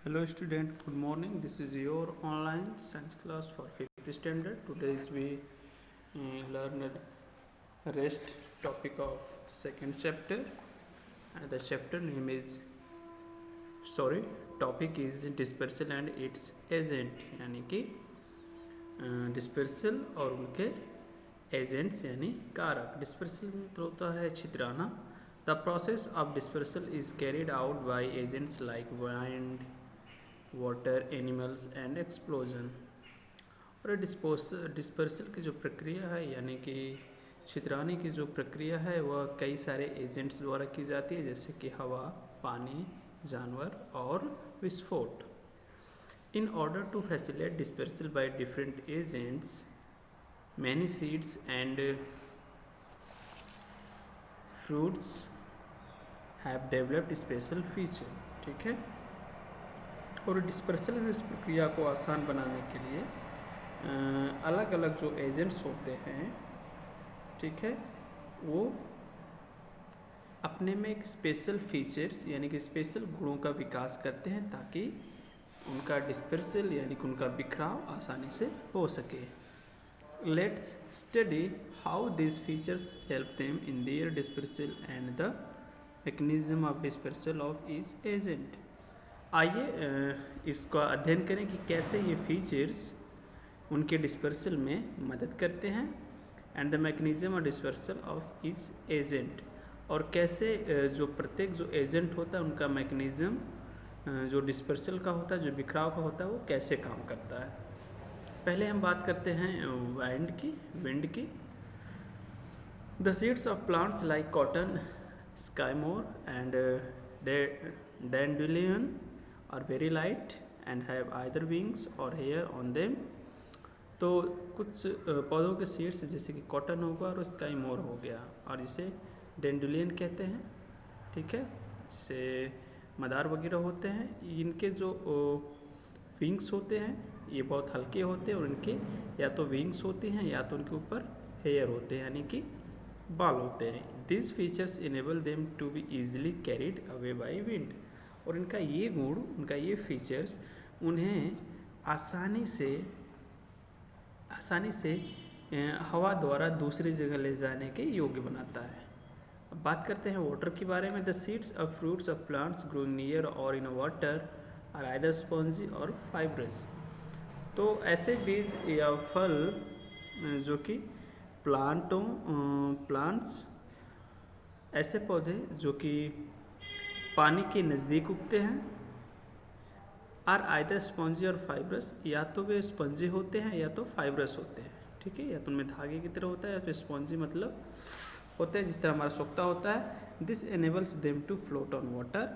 Hello student, good morning. This is your online science class for 5th standard. Today we learn a rest topic of second chapter, and the chapter name is topic is dispersal and its agent, यानी कि dispersal और उनके agents यानी कारक। Dispersal मतलब होता है छितराना। The process of dispersal is carried out by agents like wind, water, animals and explosion. और डिस्पर्सल की जो प्रक्रिया है यानी कि छितराने की जो प्रक्रिया है वह कई सारे एजेंट्स द्वारा की जाती है, जैसे कि हवा, पानी, जानवर और विस्फोट। In order to facilitate dispersal by different agents, many seeds and fruits have developed special feature। ठीक है। और डिस्पर्सल इस प्रक्रिया को आसान बनाने के लिए अलग अलग जो एजेंट्स होते हैं, ठीक है, वो अपने में एक स्पेशल फीचर्स यानी कि स्पेशल गुणों का विकास करते हैं ताकि उनका डिस्पर्सल यानी कि उनका बिखराव आसानी से हो सके। Let's study how this features help them in their dispersal and the mechanism of dispersal of each agent. आइए इसका अध्ययन करें कि कैसे ये फीचर्स उनके डिस्पर्सल में मदद करते हैं and the mechanism of dispersal of each agent, और कैसे जो प्रत्येक जो एजेंट होता है उनका मैकेनिज्म जो डिस्पर्सल का होता है, जो बिखराव का होता है, वो कैसे काम करता है। पहले हम बात करते हैं विंड की। The seeds of plants like cotton, sycamore and dandelion are very light and have either wings or hair on them. तो कुछ पौधों के सीड्स जैसे कि कॉटन होगा और स्काईमोर हो गया, और इसे डैंडेलियन कहते हैं, ठीक है, जिसे मदार वगैरह होते हैं। इनके जो विंग्स होते हैं ये बहुत हल्के होते हैं और इनके या तो विंग्स होते हैं या तो उनके ऊपर हेयर होते हैं यानी कि बाल होते हैं। This features enable them to be easily carried away by wind. और इनका ये गुण, उनका ये फीचर्स उन्हें आसानी से हवा द्वारा दूसरी जगह ले जाने के योग्य बनाता है। अब बात करते हैं वाटर के बारे में। The seeds of fruits of plants growing near or in water are either spongy or fibrous. तो ऐसे बीज या फल जो कि प्लांट्स ऐसे पौधे जो कि पानी के नज़दीक उगते हैं, are either spongy or fibrous, या तो वे स्पंजी होते हैं या तो फाइब्रस होते हैं, ठीक है, या तो उनमें धागे की तरह होता है या फिर स्पॉन्जी मतलब होते हैं जिस तरह हमारा सोख्ता होता है। This enables them to float on water,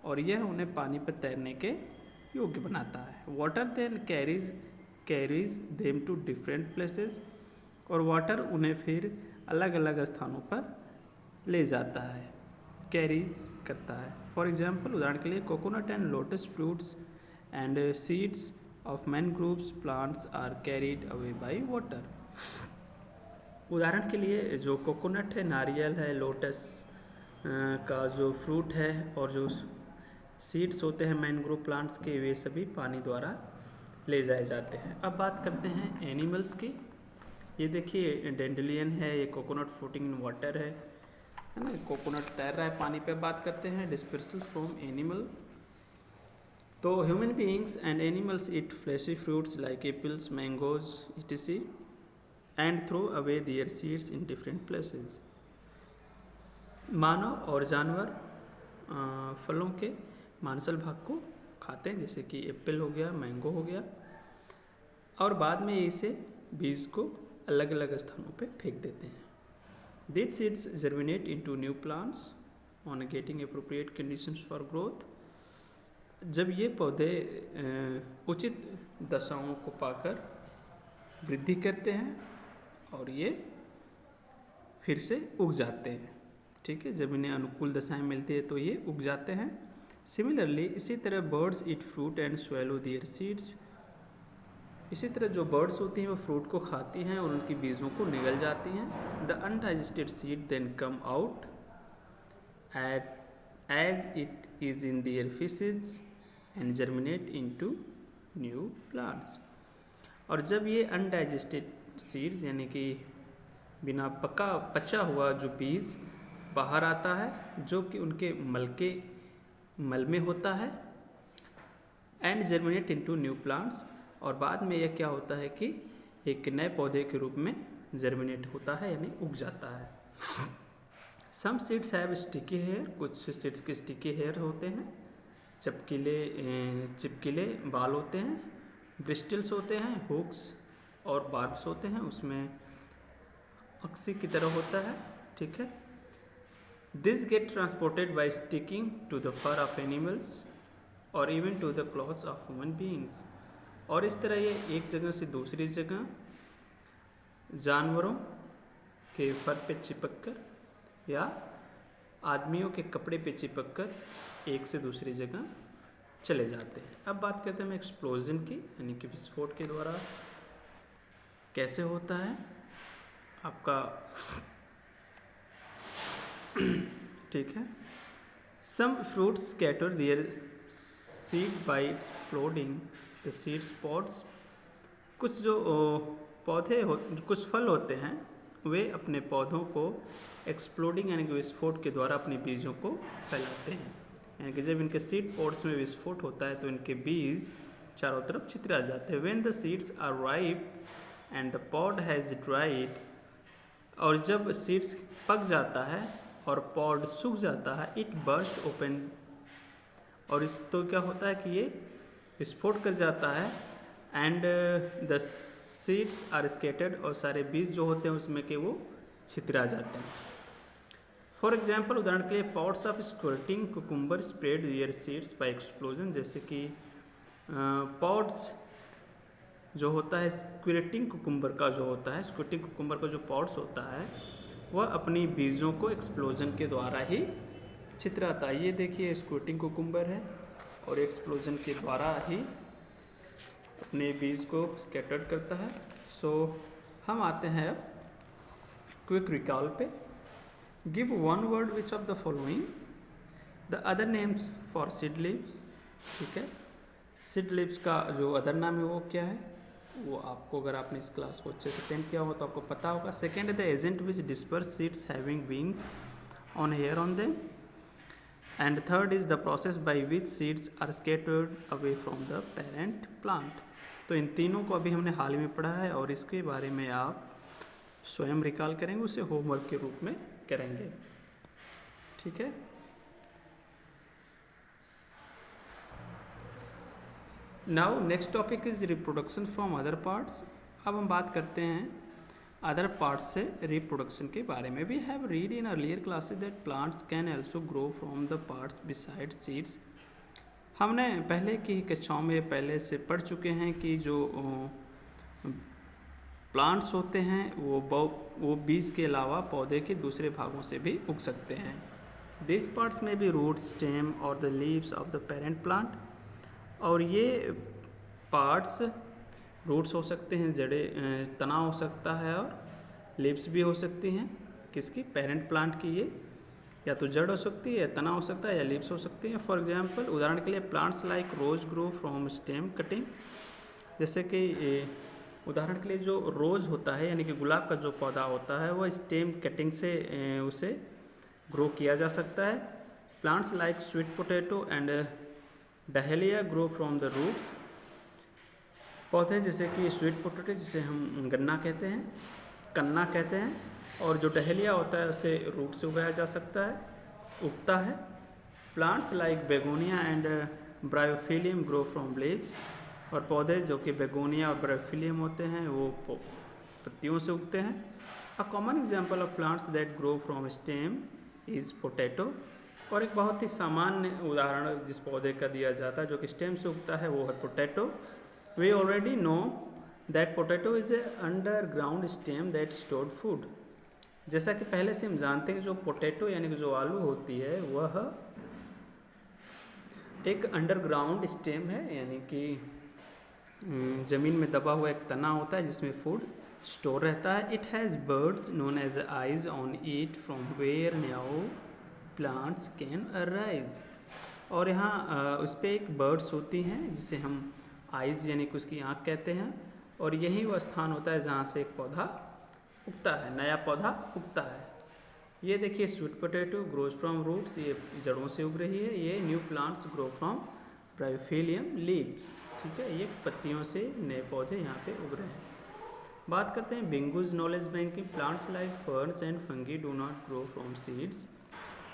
और यह उन्हें पानी पर तैरने के योग्य बनाता है। Water then carries them to different places, और वाटर उन्हें फिर अलग अलग स्थानों पर ले जाता है, कैरीज करता है। फॉर एग्जाम्पल, उदाहरण के लिए coconut and lotus fruits and seeds of mangroves plants are carried away by water. उदाहरण के लिए जो कोकोनट है, नारियल है, लोटस का जो फ्रूट है, और जो सीड्स होते हैं मैनग्रोव प्लांट्स के, वे सभी पानी द्वारा ले जाए जाते हैं। अब बात करते हैं एनिमल्स की। ये देखिए डैंडेलियन है, ये कोकोनट फ्लोटिंग इन वाटर है ना, कोकोनट तैर रहा है पानी पे। बात करते हैं डिस्पर्सल फ्रॉम एनिमल। तो human beings and animals eat fleshy fruits like apples, mangoes etc. and throw away their seeds in different places। मानव और जानवर फलों के मांसल भाग को खाते हैं, जैसे कि एप्पल हो गया, मैंगो हो गया, और बाद में इसे बीज को अलग अलग स्थानों पे फेंक देते हैं। These seeds germinate into new plants on getting appropriate conditions for growth। जब ये पौधे उचित दशाओं को पाकर वृद्धि करते हैं और ये फिर से उग जाते हैं, ठीक है, जब इन्हें अनुकूल दशाएं मिलती है तो ये उग जाते हैं। सिमिलरली इसी तरह birds eat fruit and swallow their seeds. इसी तरह जो बर्ड्स होती हैं वो फ्रूट को खाती हैं और उनकी बीजों को निगल जाती हैं। The undigested seed then come out as it is in their faeces and germinate into new plants. और जब ये अनडाइजेस्टेड सीड्स यानी कि बिना पचा हुआ जो बीज बाहर आता है जो कि उनके मल में होता है, and germinate into new plants, और बाद में यह क्या होता है कि एक नए पौधे के रूप में जर्मिनेट होता है यानी उग जाता है। Some seeds have sticky hair, कुछ सीड्स के स्टिकी हेयर होते हैं, चिपकिले बाल होते हैं, ब्रिस्टल्स होते हैं, हुक्स और बार्ब्स होते हैं, उसमें अक्सी की तरह होता है, ठीक है। This get transported by sticking to the fur of animals और even to the clothes of human beings. और इस तरह ये एक जगह से दूसरी जगह जानवरों के फर पे चिपक कर या आदमियों के कपड़े पे चिपक कर एक से दूसरी जगह चले जाते हैं। अब बात करते हैं एक्सप्लोजन की, यानी कि विस्फोट के द्वारा कैसे होता है आपका ठीक है। Some fruits scatter their seed by exploding the seed spots. कुछ जो कुछ फल होते हैं वे अपने पौधों को एक्सप्लोडिंग यानी कि विस्फोट के द्वारा अपने बीजों को फैलाते हैं, यानी कि जब इनके सीड पॉड्स में विस्फोट होता है तो इनके बीज चारों तरफ छितरा जाते हैं। When the seeds are ripe and the pod has dried, और जब सीड्स पक जाता है और पॉड सूख जाता है, इट बर्स्ट ओपन, और इस तो क्या होता है कि ये विस्फोट कर जाता है, and the seeds are scattered, और सारे बीज जो होते हैं उसमें के वो छितरा जाते हैं। फॉर एग्जाम्पल, उदाहरण के लिए pods of squirting cucumber spread their seeds by explosion, जैसे कि पॉट्स जो होता है स्क्विर्टिंग कुकुम्बर का जो होता है, स्क्विर्टिंग कुकुम्बर का जो पॉट्स होता है वह अपनी बीजों को एक्सप्लोजन के द्वारा ही छितराता है। ये देखिए स्क्विर्टिंग कुकुम्बर है और एक्सप्लोजन के द्वारा ही अपने बीज को स्कैटर्ड करता है। सो हम आते हैं अब क्विक रिकॉल पे। Give one word which of the following the other names for seed leaves, ठीक है। सीड लीव्स का जो अदर नाम है वो क्या है, वो आपको अगर आपने इस क्लास को अच्छे से अटेंड किया हो तो आपको पता होगा। सेकेंड है the agent which disperse seeds having wings on hair on them, and third is the process by which seeds are scattered away from the parent plant. तो इन तीनों को अभी हमने हाल ही में पढ़ा है और इसके बारे में आप स्वयं रिकॉल करेंगे, उसे होमवर्क के रूप में करेंगे, ठीक है। Now next topic is reproduction from other parts. अब हम बात करते हैं अदर पार्ट्स से रिप्रोडक्शन के बारे में। We have read in earlier classes that plants can also grow from the parts beside seeds. हमने पहले की कक्षाओं में पहले से पढ़ चुके हैं कि जो प्लांट्स होते हैं वो बीज के अलावा पौधे के दूसरे भागों से भी उग सकते हैं। दिस पार्ट्स में भी रूट, स्टेम और the leaves of the parent plant. और ये पार्ट्स रूट्स हो सकते हैं, जड़ें, तना हो सकता है, और लीव्स भी हो सकती हैं किसकी, पेरेंट प्लांट की। ये या तो जड़ हो सकती है, या तना हो सकता है, या लीव्स हो सकती हैं। फॉर एग्जांपल, उदाहरण के लिए plants like rose grow from stem cutting. जैसे कि उदाहरण के लिए जो रोज़ होता है यानी कि गुलाब का जो पौधा होता है वह स्टेम कटिंग से उसे ग्रो किया जा सकता है। Plants like sweet potato and dahlia grow from the roots. पौधे जैसे कि स्वीट पोटैटो जिसे हम गन्ना कहते हैं, कन्ना कहते हैं, और जो डहेलिया होता है उसे रूट से उगाया जा सकता है, उगता है। Plants like begonia and bryophyllum grow from leaves. और पौधे जो कि बेगोनिया और ब्रायोफिलियम होते हैं वो पत्तियों से उगते हैं। A common example of plants that grow from stem is potato. और एक बहुत ही सामान्य उदाहरण जिस पौधे का दिया जाता है जो कि स्टेम से उगता है वो है potato. We already know that potato is a underground stem that stored food. जैसा कि पहले से हम जानते हैं जो पोटैटो यानी कि जो आलू होती है वह एक अंडरग्राउंड स्टेम है, यानी कि ज़मीन में दबा हुआ एक तना होता है जिसमें फूड स्टोर रहता है। It has birds known as eyes on it from where new plants can arise. और यहाँ उस पर एक बर्ड्स होती हैं जिसे हम आइज़ यानी कि उसकी आँख कहते हैं, और यही वो स्थान होता है जहाँ से एक पौधा उगता है, नया पौधा उगता है। ये देखिए sweet potato grows from roots, ये जड़ों से उग रही है। ये new plants grow from bryophyllum leaves, ठीक है, ये पत्तियों से नए पौधे यहाँ पे उग रहे हैं। बात करते हैं बिंगूज knowledge banking. Plants like ferns and fungi do not grow from seeds.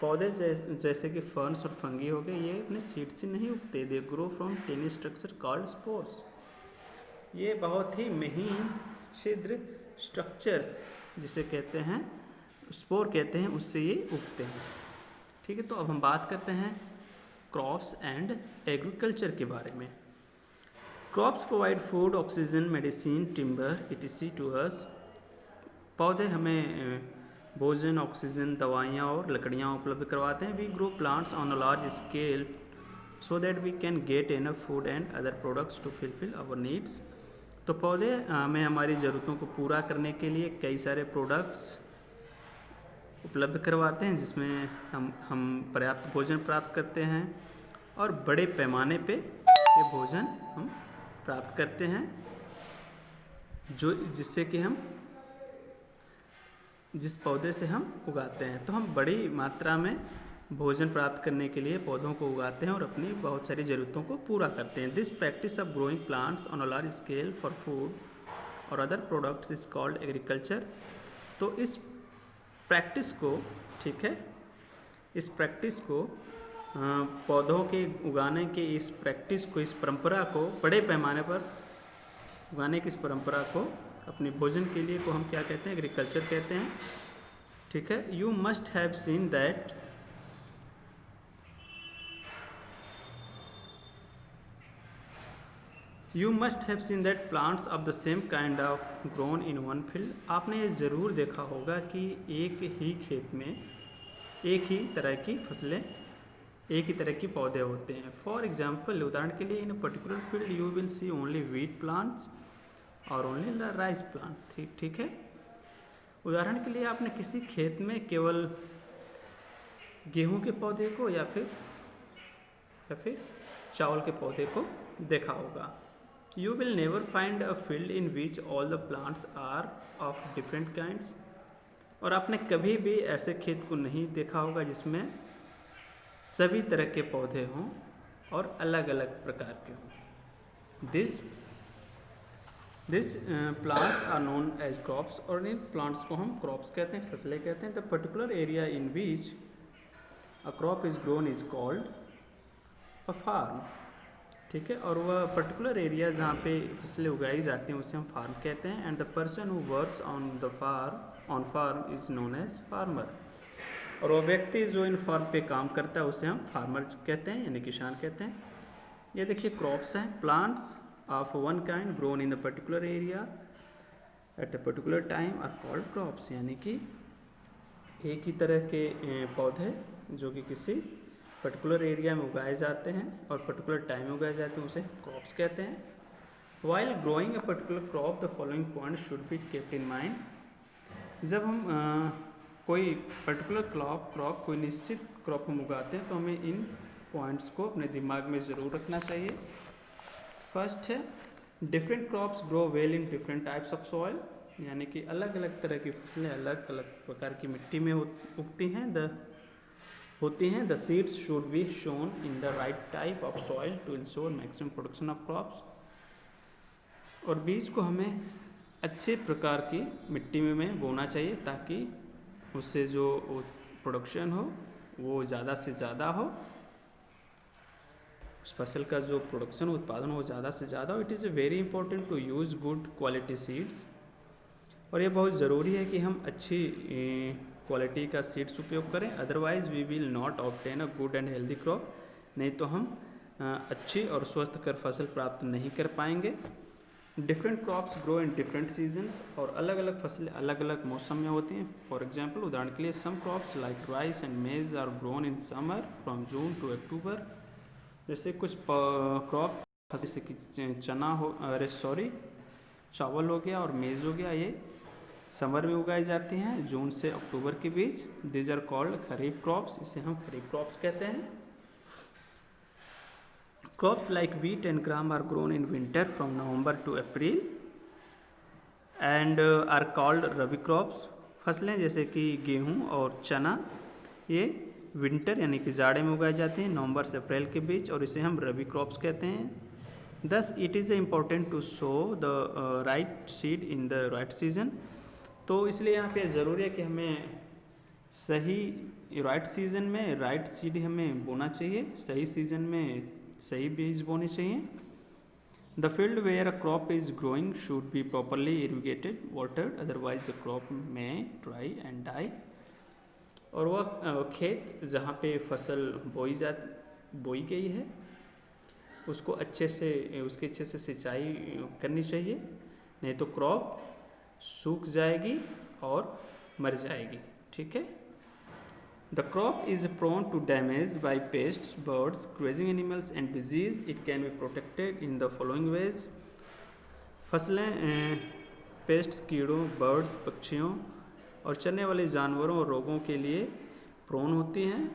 पौधे जैसे कि फर्न्स और फंगी हो गए, ये अपने सीड से नहीं उगते, they grow from tiny structure called spores. ये बहुत ही महीन छिद्र स्ट्रक्चर्स जिसे कहते हैं स्पोर कहते हैं, उससे ये उगते हैं, ठीक है। तो अब हम बात करते हैं क्रॉप्स एंड एग्रीकल्चर के बारे में। Crops provide food, oxygen, medicine, timber etc to us. पौधे हमें भोजन, ऑक्सीजन, दवाइयाँ और लकड़ियाँ उपलब्ध करवाते हैं। We grow plants on a large scale so that we can get enough food and other products to fulfil our needs. तो पौधे हमें हमारी ज़रूरतों को पूरा करने के लिए कई सारे प्रोडक्ट्स उपलब्ध करवाते हैं, जिसमें हम पर्याप्त भोजन प्राप्त करते हैं और बड़े पैमाने पे ये भोजन हम प्राप्त करते हैं, जो जिससे कि हम जिस पौधे से हम उगाते हैं। तो हम बड़ी मात्रा में भोजन प्राप्त करने के लिए पौधों को उगाते हैं और अपनी बहुत सारी ज़रूरतों को पूरा करते हैं। This practice of growing plants on a large scale for food और other products is called agriculture. तो इस प्रैक्टिस को, ठीक है, इस प्रैक्टिस को पौधों के उगाने के इस प्रैक्टिस को, इस परंपरा को, बड़े पैमाने पर उगाने की इस परंपरा को अपने भोजन के लिए को हम क्या कहते हैं? एग्रीकल्चर कहते हैं, ठीक है। You must have seen that plants of the same kind of grown in one field. आपने ये ज़रूर देखा होगा कि एक ही खेत में एक ही तरह की फसलें, एक ही तरह के पौधे होते हैं। फॉर एग्जाम्पल, उदाहरण के लिए, in a particular field you will see only wheat plants or only rice plant, ठीक है। उदाहरण के लिए आपने किसी खेत में केवल गेहूं के पौधे को या फिर चावल के पौधे को देखा होगा। You will never find a field in which all the plants are of different kinds. और आपने कभी भी ऐसे खेत को नहीं देखा होगा जिसमें सभी तरह के पौधे हों और अलग अलग प्रकार के हों। This plants are known as crops, और इन प्लांट्स को हम क्रॉप्स कहते हैं, फसलें कहते हैं। The particular area in which a crop is grown is called a farm, ठीक है। और वह पर्टिकुलर एरिया जहाँ पे फसलें उगाई जाती हैं उसे हम फार्म कहते हैं। And the person who works on farm is known as farmer, और वह व्यक्ति जो इन फार्म पे काम करता है उसे हम फार्मर कहते हैं, यानी किसान कहते हैं। ये देखिए क्रॉप्स हैं, plants of one kind grown in the particular area at a particular time are called crops, यानी कि एक ही तरह के पौधे जो कि किसी पर्टिकुलर एरिया में उगाए जाते हैं और पर्टिकुलर टाइम में उगाए जाते हैं उसे क्रॉप्स कहते हैं। While growing a particular crop the following point should be kept in mind. जब हम कोई पर्टिकुलर क्रॉप कोई निश्चित क्रॉप हम उगाते हैं तो हमें इन पॉइंट्स को अपने दिमाग में ज़रूर रखना चाहिए। फर्स्ट है, different crops grow well in different types of soil, यानी कि अलग अलग तरह की फसलें अलग अलग प्रकार की मिट्टी में उगती हैं, होती हैं। The seeds should be sown in the right type of soil to ensure maximum production of crops. और बीज को हमें अच्छे प्रकार की मिट्टी में बोना चाहिए ताकि उससे जो प्रोडक्शन हो वो ज़्यादा से ज़्यादा हो, उस फसल का जो प्रोडक्शन उत्पादन हो ज़्यादा से ज़्यादा हो। It is very important to use good quality seeds, और ये बहुत ज़रूरी है कि हम अच्छी क्वालिटी का सीड्स उपयोग करें। Otherwise we will not obtain a good and healthy crop, नहीं तो हम अच्छी और स्वस्थकर फसल प्राप्त नहीं कर पाएंगे। Different crops grow in different seasons, और अलग अलग फसलें अलग अलग मौसम में होती हैं। फॉर एग्जांपल, उदाहरण के लिए, some crops like rice and maize are grown in summer from June to October. जैसे कुछ क्रॉप जैसे कि चावल हो गया और मेज़ हो गया, ये समर में उगाई जाती हैं जून से अक्टूबर के बीच। These are called kharif crops, इसे हम खरीफ क्रॉप्स कहते हैं। Crops like wheat and gram are grown in winter from November to April and are called rabi crops. फसलें जैसे कि गेहूं और चना ये विंटर यानी कि जाड़े में उगाए जाते हैं नवंबर से अप्रैल के बीच, और इसे हम रबी क्रॉप्स कहते हैं। Thus it is important to sow the right seed in the right season. तो इसलिए यहाँ पे ज़रूरी है कि हमें सही राइट सीज़न में राइट सीड हमें बोना चाहिए, सही सीज़न में सही बीज बोने चाहिए। The field where a crop is growing should be properly irrigated watered, otherwise the crop may dry and die. और वह खेत जहाँ पे फसल बोई गई है उसको अच्छे से सिंचाई करनी चाहिए, नहीं तो क्रॉप सूख जाएगी और मर जाएगी। ठीक है। The crop is prone to damage by pests, birds, grazing animals and disease. It can be protected in the following ways. फसलें पेस्ट्स, कीड़ों, बर्ड्स, पक्षियों और चरने वाले जानवरों और रोगों के लिए प्रोन होती हैं,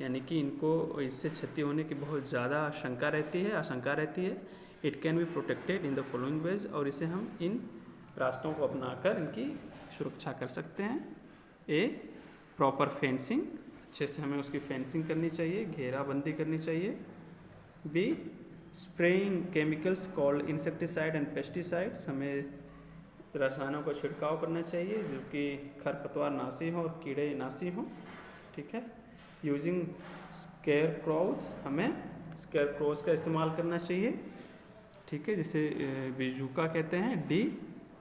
यानी कि इनको इससे क्षति होने की बहुत ज़्यादा आशंका रहती है। It can be protected in the following veg, और इसे हम इन रास्तों को अपनाकर इनकी सुरक्षा कर सकते हैं। ए प्रॉपर फेंसिंग, अच्छे से हमें उसकी फेंसिंग करनी चाहिए, घेराबंदी करनी चाहिए। By spraying chemicals called insecticide and pesticides, हमें रसायनों का छिड़काव करना चाहिए जो कि खरपतवार नाशी हो और कीड़े नाशी हों। ठीक है। यूजिंग स्केयर क्रोज, हमें स्केयर क्रोज का इस्तेमाल करना चाहिए। ठीक है, जिसे बिजूका कहते हैं। डी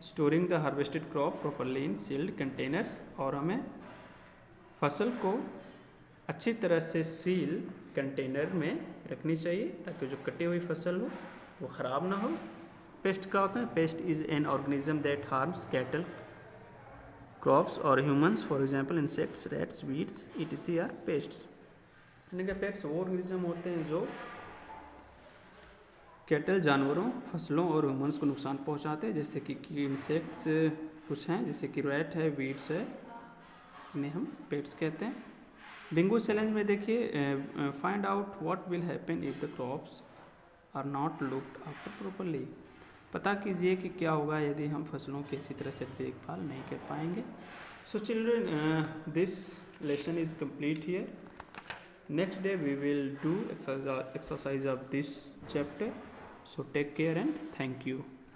storing the harvested crop properly in sealed containers, और हमें फसल को अच्छी तरह से सील कंटेनर में रखनी चाहिए ताकि जो कटी हुई फसल हो वो ख़राब ना हो। पेस्ट क्या होता है? Pest is an organism that harms cattle, crops और humans, for example insects, rats, weeds etc are pests. यानी कि पेस्ट्स वो ऑर्गेनिज्म होते हैं जो कैटल, जानवरों, फसलों और ह्यूमंस को नुकसान पहुंचाते हैं, जैसे कि इंसेक्ट्स कुछ हैं, जैसे कि रैट है, वीड्स है, इन्हें हम पेट्स कहते हैं। बिंगो चैलेंज में देखिए, find out what will happen if the crops are not looked after properly. पता कीजिए कि क्या होगा यदि हम फसलों की अच्छी तरह से देखभाल नहीं कर पाएंगे। So children, this lesson is complete here. Next day we will do exercise of this chapter. So take care and thank you.